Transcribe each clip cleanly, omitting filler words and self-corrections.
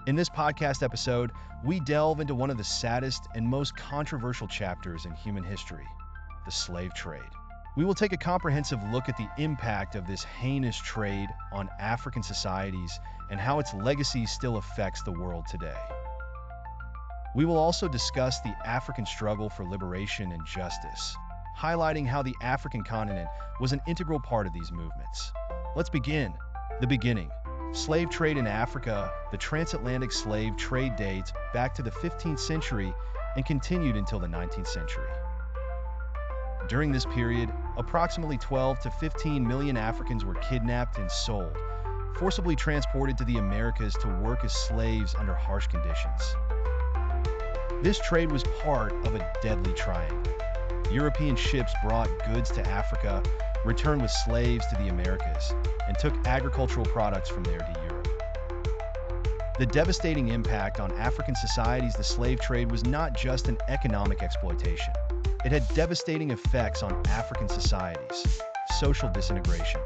In this podcast episode, we delve into one of the saddest and most controversial chapters in human history, the slave trade. We will take a comprehensive look at the impact of this heinous trade on African societies and how its legacy still affects the world today. We will also discuss the African struggle for liberation and justice, highlighting how the African continent was an integral part of these movements. Let's begin. The beginning. Slave trade in Africa. The transatlantic slave trade dates back to the 15th century and continued until the 19th century. During this period, approximately 12 to 15 million Africans were kidnapped and sold, forcibly transported to the Americas to work as slaves under harsh conditions. This trade was part of a deadly triangle. European ships brought goods to Africa, returned with slaves to the Americas, and took agricultural products from there to Europe. The devastating impact on African societies, the slave trade was not just an economic exploitation. It had devastating effects on African societies. Social disintegration.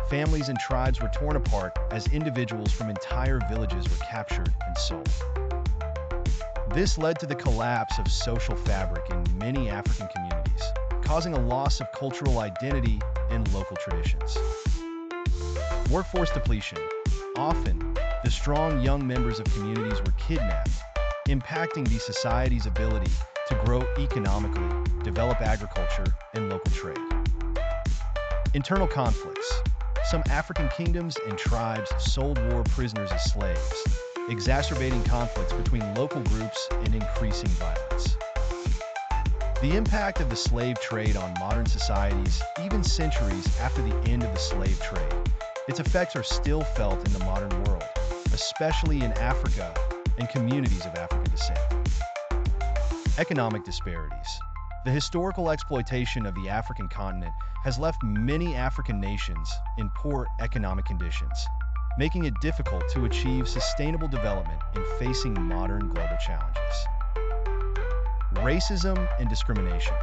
Families and tribes were torn apart as individuals from entire villages were captured and sold. This led to the collapse of social fabric in many African communities, causing a loss of cultural identity and local traditions. Workforce depletion. Often, the strong young members of communities were kidnapped, impacting these societies' ability to grow economically, develop agriculture, and local trade. Internal conflicts. Some African kingdoms and tribes sold war prisoners as slaves, exacerbating conflicts between local groups and increasing violence. The impact of the slave trade on modern societies, even centuries after the end of the slave trade, its effects are still felt in the modern world, especially in Africa and communities of African descent. Economic disparities. The historical exploitation of the African continent has left many African nations in poor economic conditions, making it difficult to achieve sustainable development in facing modern global challenges. Racism and discrimination.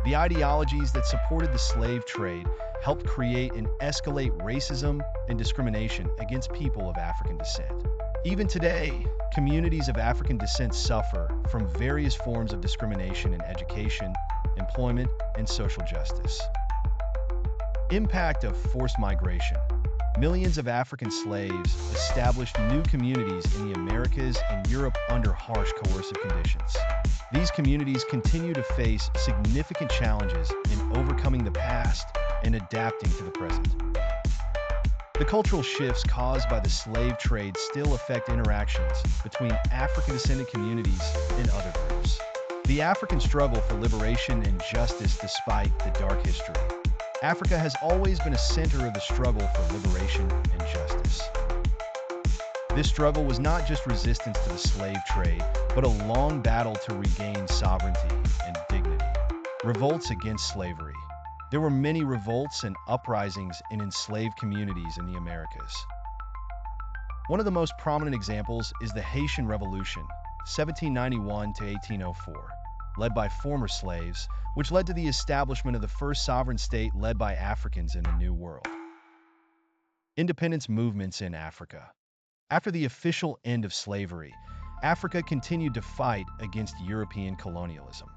The ideologies that supported the slave trade helped create and escalate racism and discrimination against people of African descent. Even today, communities of African descent suffer from various forms of discrimination in education, employment, and social justice. Impact of forced migration. Millions of African slaves established new communities in the Americas and Europe under harsh coercive conditions. These communities continue to face significant challenges in overcoming the past and adapting to the present. The cultural shifts caused by the slave trade still affect interactions between African-descended communities and other groups. The African struggle for liberation and justice despite the dark history. Africa has always been a center of the struggle for liberation and justice. This struggle was not just resistance to the slave trade, but a long battle to regain sovereignty and dignity. Revolts against slavery. There were many revolts and uprisings in enslaved communities in the Americas. One of the most prominent examples is the Haitian Revolution, 1791 to 1804. Led by former slaves, which led to the establishment of the first sovereign state led by Africans in the New World. Independence movements in Africa. After the official end of slavery, Africa continued to fight against European colonialism.